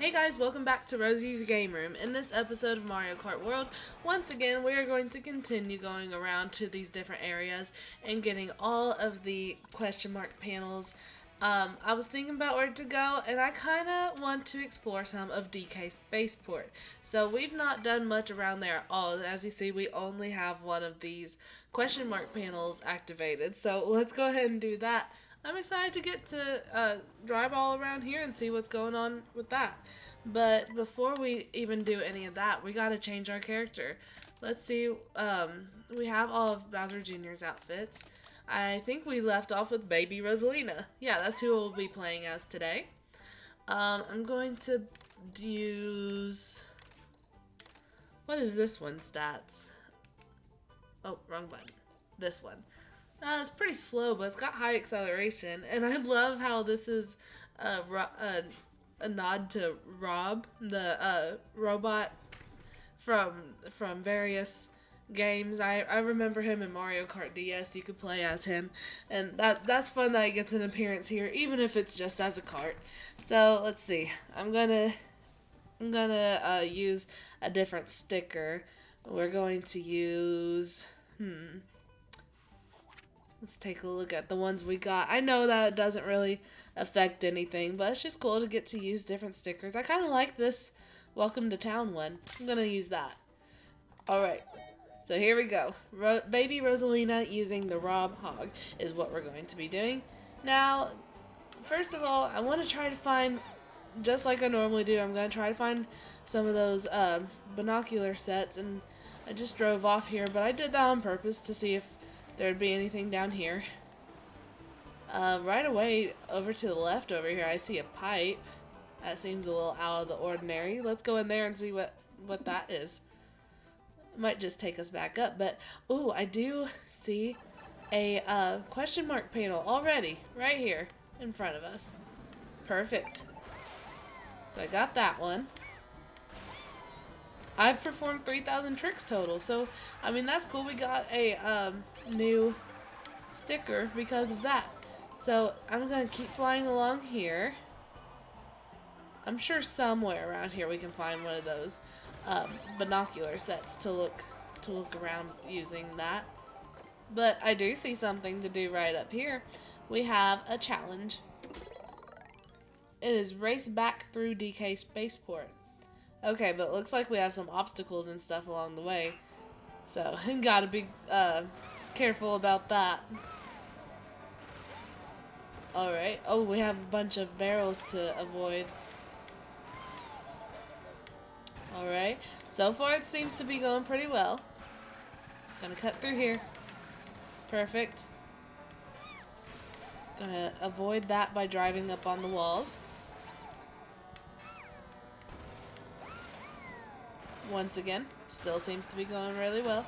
Hey guys, welcome back to Rosie's Game Room. In this episode of Mario Kart World, once again we are going to continue going around to these different areas and getting all of the question mark panels. I was thinking about where to go, and I kind of want to explore some of DK Spaceport. So we've not done much around there at all. As you see, we only have one of these question mark panels activated. So let's go ahead and do that. I'm excited to get to drive all around here and see what's going on with that. But before we even do any of that, we gotta change our character. Let's see, we have all of Bowser Jr.'s outfits. I think we left off with Baby Rosalina. Yeah, that's who we'll be playing as today. I'm going to use... What is this one's stats? Oh, wrong button. This one. It's pretty slow, but it's got high acceleration, and I love how this is a nod to Rob, the robot from various games. I remember him in Mario Kart DS. You could play as him, and that's fun that he gets an appearance here, even if it's just as a cart. So let's see. I'm gonna use a different sticker. We're going to use Let's take a look at the ones we got. I know that it doesn't really affect anything, but it's just cool to get to use different stickers. I kind of like this Welcome to Town one. I'm going to use that. Alright, so here we go. Baby Rosalina using the Rob Hog is what we're going to be doing. Now, first of all, I want to try to find, just like I normally do, I'm going to try to find some of those binocular sets, and I just drove off here, but I did that on purpose to see if there'd be anything down here. Right away, over to the left over here, I see a pipe. That seems a little out of the ordinary. Let's go in there and see what that is. It might just take us back up, but, ooh, I do see a question mark panel already, right here, in front of us. Perfect. So I got that one. I've performed 3,000 tricks total, so I mean that's cool. We got a new sticker because of that. So I'm gonna keep flying along here. I'm sure somewhere around here we can find one of those binocular sets to look around using that. But I do see something to do right up here. We have a challenge. It is race back through DK Spaceport. Okay, but it looks like we have some obstacles and stuff along the way. So, gotta be careful about that. Alright. Oh, we have a bunch of barrels to avoid. Alright. So far, it seems to be going pretty well. Gonna cut through here. Perfect. Gonna avoid that by driving up on the walls. Once again, still seems to be going really well.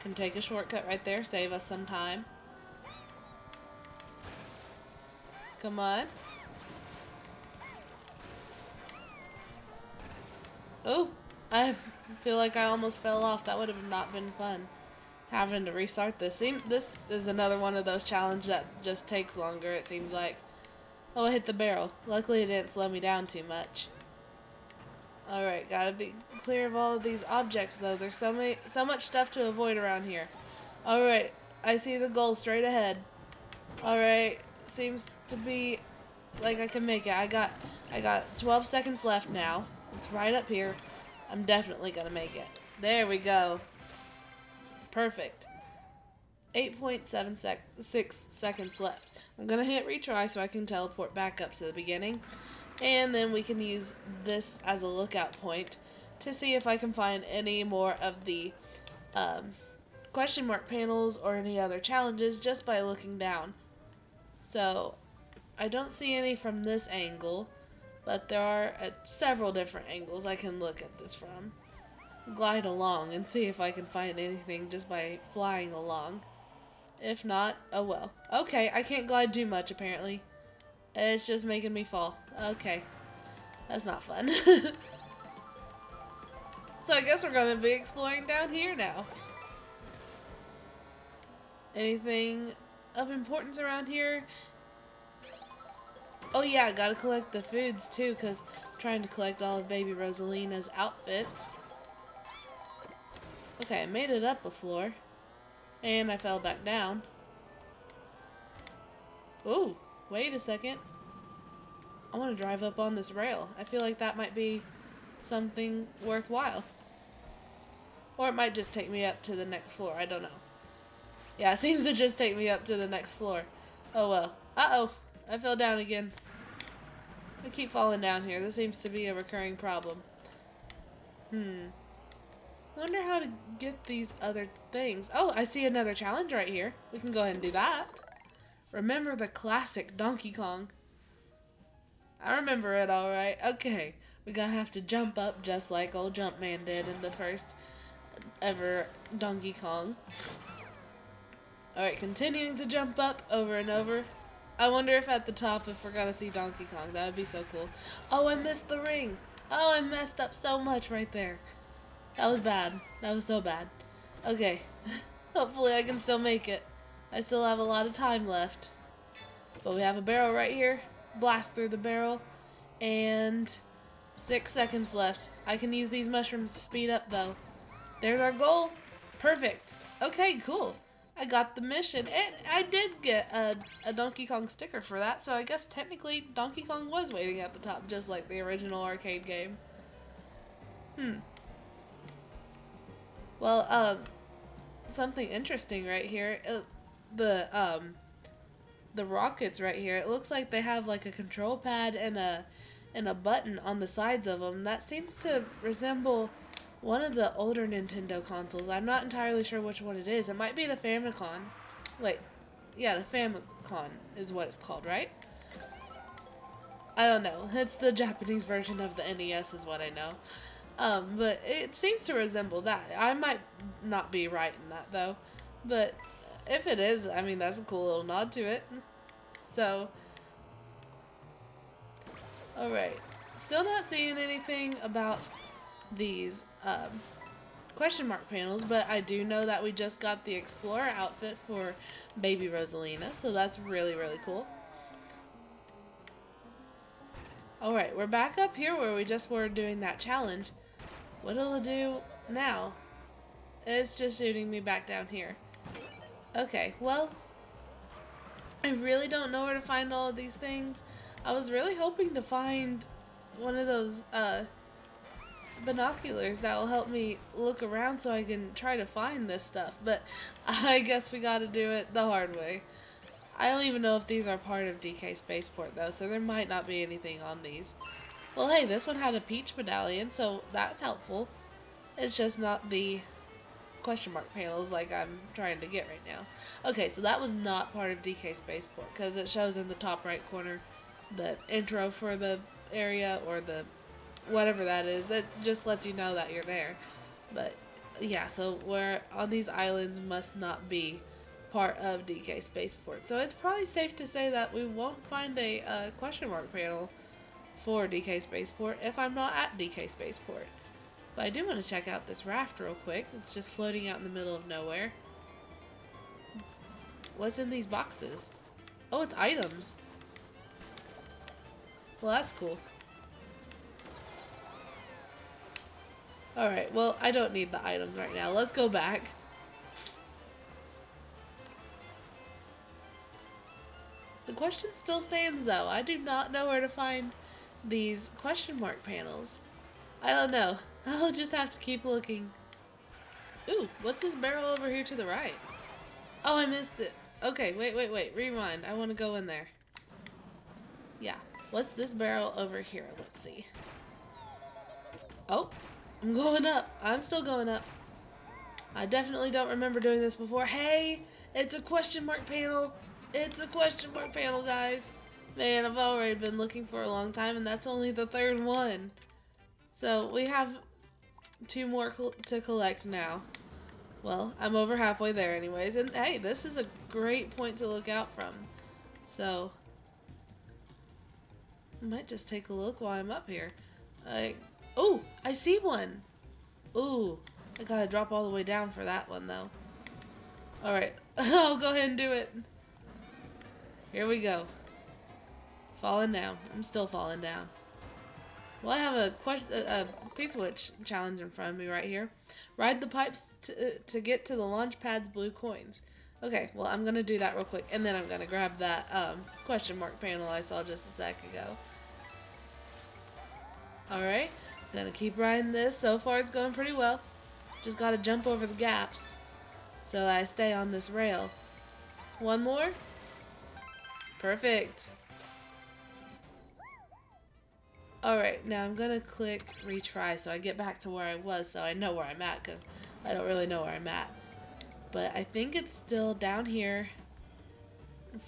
Can take a shortcut right there, save us some time. Come on. Oh, I feel like I almost fell off. That would have not been fun. Having to restart this. This is another one of those challenges that just takes longer, it seems like. Oh, I hit the barrel. Luckily it didn't slow me down too much. Alright, gotta be clear of all of these objects though. There's so much stuff to avoid around here. Alright, I see the goal straight ahead. Alright, seems to be like I can make it. I got 12 seconds left now. It's right up here. I'm definitely gonna make it. There we go. Perfect. 8.76 seconds left. I'm gonna hit retry so I can teleport back up to the beginning. And then we can use this as a lookout point to see if I can find any more of the question mark panels or any other challenges just by looking down. So, I don't see any from this angle, but there are several different angles I can look at this from. Glide along and see if I can find anything just by flying along. If not, oh well. Okay, I can't glide too much apparently. It's just making me fall. Okay. That's not fun. So I guess we're going to be exploring down here now. Anything of importance around here? Oh yeah, gotta collect the foods too, because I'm trying to collect all of Baby Rosalina's outfits. Okay, I made it up a floor. And I fell back down. Ooh, wait a second. I want to drive up on this rail. I feel like that might be something worthwhile. Or it might just take me up to the next floor. I don't know. Yeah, it seems to just take me up to the next floor. Oh well. Uh-oh. I fell down again. I keep falling down here. This seems to be a recurring problem. I wonder how to get these other things. Oh, I see another challenge right here. We can go ahead and do that. Remember the classic Donkey Kong. I remember it alright. Okay. We're gonna have to jump up just like old Jumpman did in the first ever Donkey Kong. Alright, continuing to jump up over and over. I wonder if at the top if we're gonna see Donkey Kong. That would be so cool. Oh, I missed the ring. Oh, I messed up so much right there. That was bad. That was so bad. Okay. Hopefully I can still make it. I still have a lot of time left. But we have a barrel right here. Blast through the barrel. And 6 seconds left. I can use these mushrooms to speed up though. There's our goal. Perfect. Okay, cool. I got the mission. And I did get a Donkey Kong sticker for that. So I guess technically Donkey Kong was waiting at the top just like the original arcade game. Well, something interesting right here. The rockets right here. It looks like they have like a control pad and a button on the sides of them. That seems to resemble one of the older Nintendo consoles. I'm not entirely sure which one it is. It might be the Famicom. Wait, yeah, the Famicom is what it's called, right? I don't know. It's the Japanese version of the NES is what I know. But it seems to resemble that. I might not be right in that though. But if it is, I mean, that's a cool little nod to it. So, alright. Still not seeing anything about these question mark panels, but I do know that we just got the Explorer outfit for Baby Rosalina, so that's really, really cool. Alright, we're back up here where we just were doing that challenge. What'll it do now? It's just shooting me back down here. Okay, well, I really don't know where to find all of these things. I was really hoping to find one of those binoculars that will help me look around so I can try to find this stuff, but I guess we gotta do it the hard way. I don't even know if these are part of DK Spaceport though, so there might not be anything on these. Well, hey, this one had a peach medallion, so that's helpful. It's just not the question mark panels like I'm trying to get right now. Okay, so that was not part of DK Spaceport, because it shows in the top right corner the intro for the area, or the whatever that is. That just lets you know that you're there. But yeah, so we're on these islands must not be part of DK Spaceport. So it's probably safe to say that we won't find a question mark panel for DK Spaceport if I'm not at DK Spaceport. But I do want to check out this raft real quick. It's just floating out in the middle of nowhere. What's in these boxes? Oh, it's items. Well, that's cool. Alright, well, I don't need the items right now. Let's go back. The question still stands, though. I do not know where to find these question mark panels. I don't know. I'll just have to keep looking. Ooh, what's this barrel over here to the right? Oh, I missed it. Okay, wait. Rewind. I want to go in there. Yeah. What's this barrel over here? Let's see. Oh, I'm going up. I'm still going up. I definitely don't remember doing this before. Hey, it's a question mark panel. It's a question mark panel, guys. Man, I've already been looking for a long time, and that's only the third one. So we have 2 more to collect now. Well, I'm over halfway there anyways. And hey, this is a great point to look out from. So, I might just take a look while I'm up here. Oh, I see one. Ooh, I gotta drop all the way down for that one though. Alright, I'll go ahead and do it. Here we go. Falling down. I'm still falling down. Well, I have a Pizza Witch challenge in front of me right here. Ride the pipes to get to the launch pad's blue coins. Okay, well, I'm going to do that real quick, and then I'm going to grab that question mark panel I saw just a sec ago. Alright, gonna keep riding this. So far it's going pretty well. Just gotta jump over the gaps so that I stay on this rail. One more. Perfect. Alright, now I'm gonna click retry so I get back to where I was so I know where I'm at, because I don't really know where I'm at. But I think it's still down here.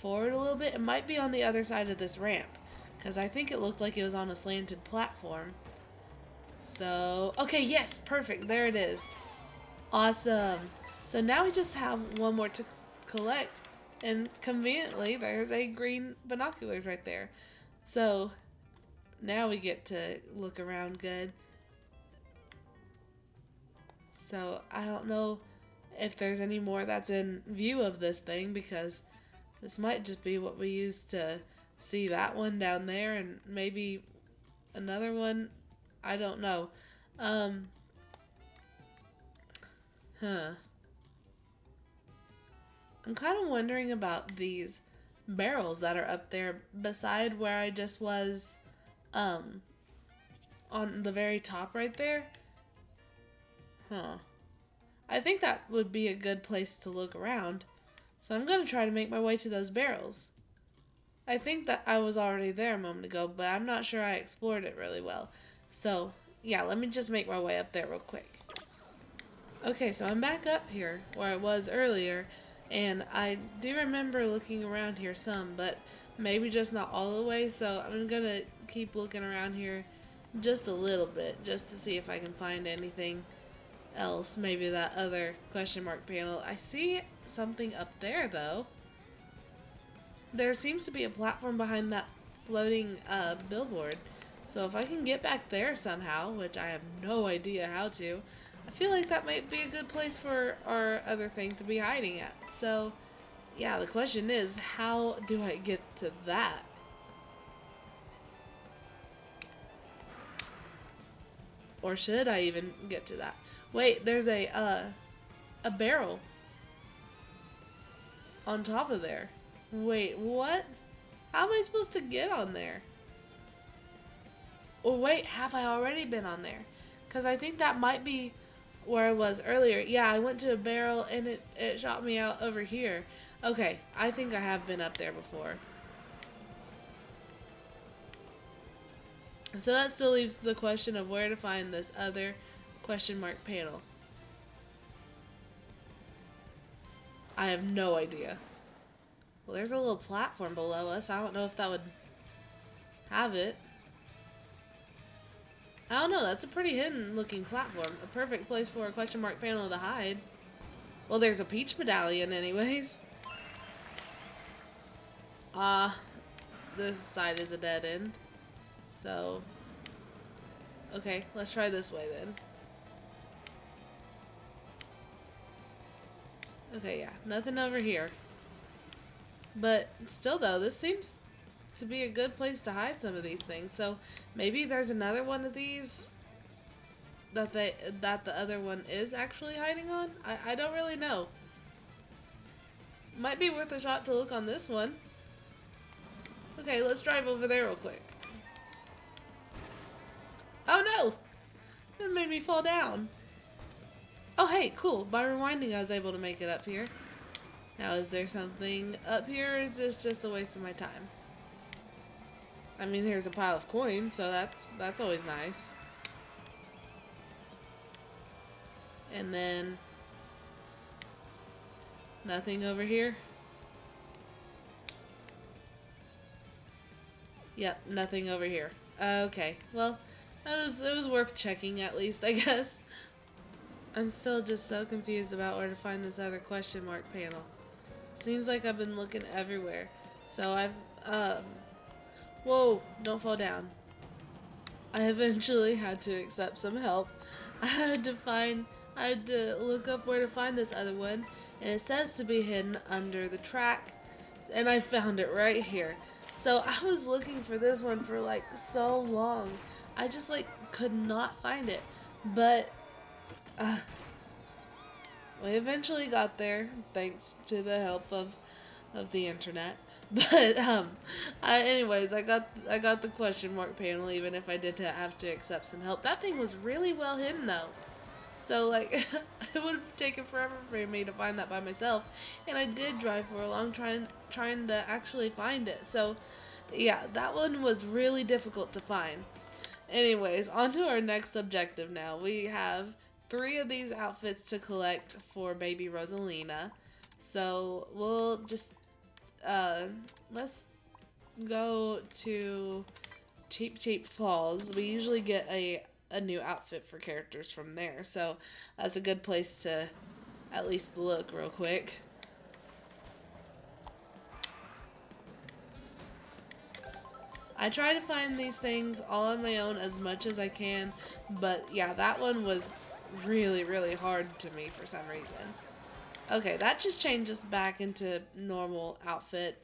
Forward a little bit. It might be on the other side of this ramp, because I think it looked like it was on a slanted platform. So, okay, yes, perfect. There it is. Awesome. So now we just have one more to collect. And conveniently, there's a green binoculars right there. So, now we get to look around good. So, I don't know if there's any more that's in view of this thing, because this might just be what we use to see that one down there, and maybe another one. I don't know. I'm kind of wondering about these barrels that are up there beside where I just was on the very top right there. I think that would be a good place to look around. So I'm going to try to make my way to those barrels. I think that I was already there a moment ago, but I'm not sure I explored it really well. So, yeah, let me just make my way up there real quick. Okay, so I'm back up here where I was earlier, and I do remember looking around here some, but maybe just not all the way, so I'm going to keep looking around here just a little bit, just to see if I can find anything else. Maybe that other question mark panel. I see something up there, though. There seems to be a platform behind that floating billboard. So if I can get back there somehow, which I have no idea how to, I feel like that might be a good place for our other thing to be hiding at. So, yeah, the question is, how do I get to that? Or should I even get to that? Wait, there's a barrel on top of there. Wait, what? How am I supposed to get on there? Or wait, have I already been on there? Because I think that might be where I was earlier. Yeah, I went to a barrel and it shot me out over here. Okay, I think I have been up there before. So that still leaves the question of where to find this other question mark panel. I have no idea. Well, there's a little platform below us. I don't know if that would have it. I don't know. That's a pretty hidden looking platform. A perfect place for a question mark panel to hide. Well, there's a peach medallion anyways. This side is a dead end. So, okay, let's try this way then. Okay, yeah, nothing over here. But still though, this seems to be a good place to hide some of these things. So maybe there's another one of these that the other one is actually hiding on? I don't really know. Might be worth a shot to look on this one. Okay, let's drive over there real quick. Oh no! That made me fall down. Oh hey, cool. By rewinding I was able to make it up here. Now is there something up here, or is this just a waste of my time? I mean, here's a pile of coins, so that's always nice. And then nothing over here. Yep, nothing over here. Okay, well, it was worth checking at least, I guess. I'm still just so confused about where to find this other question mark panel. Seems like I've been looking everywhere. So I've, whoa, don't fall down. I eventually had to accept some help. I had to look up where to find this other one, and it says to be hidden under the track, and I found it right here. So I was looking for this one for like so long. I just like could not find it. But uh, we eventually got there thanks to the help of the internet. But anyways, I got the question mark panel even if I did have to accept some help. That thing was really well hidden though. So like it would have taken forever for me to find that by myself, and I did drive for a long trying to actually find it. So yeah, that one was really difficult to find. Anyways, on to our next objective now. We have 3 of these outfits to collect for Baby Rosalina. So we'll just let's go to Cheap Falls. We usually get a new outfit for characters from there, so that's a good place to at least look real quick. I try to find these things all on my own as much as I can, but yeah, that one was really hard to me for some reason. Okay, that just changed us back into normal outfit.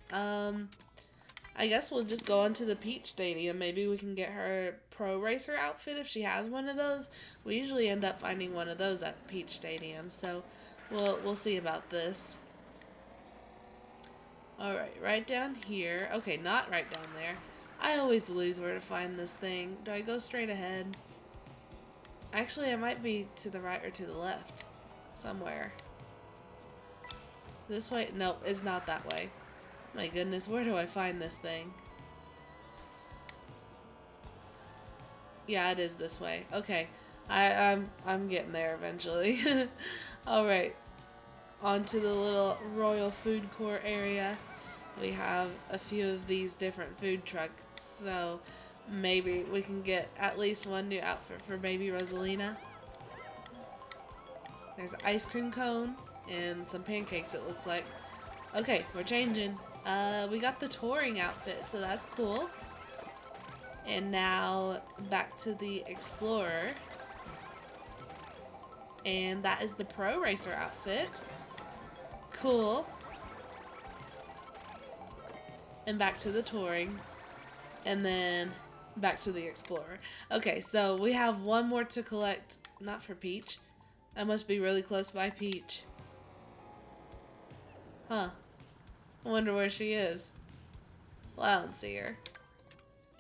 I guess we'll just go into the Peach Stadium. Maybe we can get her Pro Racer outfit if she has one of those. We usually end up finding one of those at Peach Stadium, so we'll see about this. Alright, right down here. Okay, not right down there. I always lose where to find this thing. Do I go straight ahead? Actually, I might be to the right or to the left. Somewhere. This way? Nope, it's not that way. My goodness, where do I find this thing? Yeah, it is this way. Okay, I'm getting there eventually. All right, on to the little Royal Food Court area. We have a few of these different food trucks, so maybe we can get at least one new outfit for Baby Rosalina. There's an ice cream cone and some pancakes, it looks like. Okay, we're changing. We got the touring outfit, so that's cool. And now back to the Explorer. And that is the Pro Racer outfit. Cool. And back to the touring. And then back to the Explorer. Okay, so we have one more to collect. Not for Peach. I must be really close by Peach. Huh. I wonder where she is. Well, I don't see her.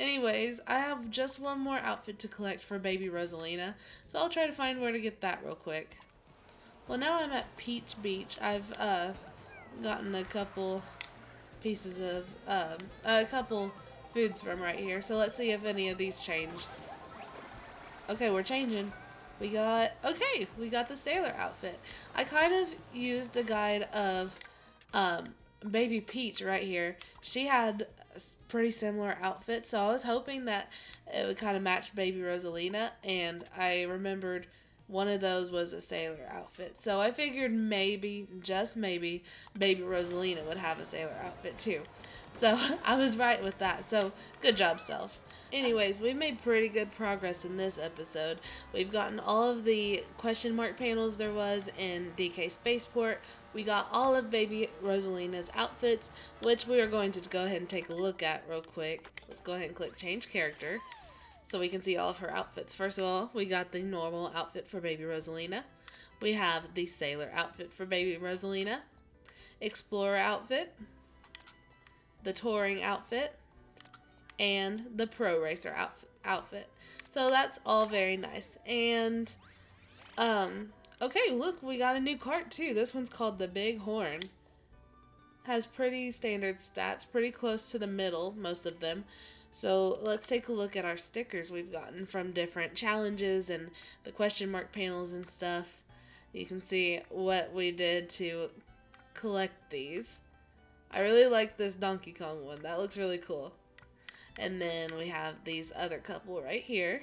Anyways, I have just one more outfit to collect for Baby Rosalina, so I'll try to find where to get that real quick. Well, now I'm at Peach Beach. I've gotten a couple pieces of a couple foods from right here, so let's see if any of these changed. Okay, we're changing. We got the sailor outfit. I kind of used a guide of Baby Peach right here. She had a pretty similar outfit, so I was hoping that it would kind of match Baby Rosalina, and I remembered one of those was a sailor outfit. So I figured maybe, just maybe, Baby Rosalina would have a sailor outfit too. So I was right with that. So good job, self. Anyways, we made pretty good progress in this episode. We've gotten all of the question mark panels there was in DK Spaceport. We got all of Baby Rosalina's outfits, which we are going to go ahead and take a look at real quick. Let's go ahead and click change character so we can see all of her outfits. First of all, we got the normal outfit for Baby Rosalina. We have the sailor outfit for Baby Rosalina, explorer outfit, the touring outfit, and the Pro Racer outfit. So that's all very nice. And okay, look, we got a new cart too. This one's called the Big Horn. Has pretty standard stats, pretty close to the middle, most of them. So let's take a look at our stickers we've gotten from different challenges and the question mark panels and stuff. You can see what we did to collect these. I really like this Donkey Kong one. That looks really cool. And then we have these other couple right here.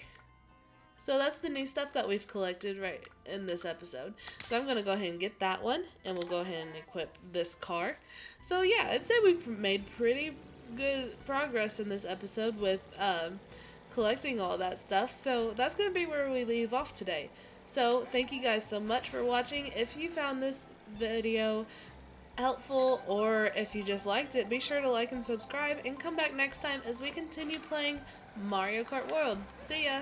So that's the new stuff that we've collected right in this episode. So I'm going to go ahead and get that one, and we'll go ahead and equip this car. So yeah, I'd say we've made pretty good progress in this episode with collecting all that stuff. So that's going to be where we leave off today. So thank you guys so much for watching. If you found this video helpful, or if you just liked it, be sure to like and subscribe and come back next time as we continue playing Mario Kart World. See ya!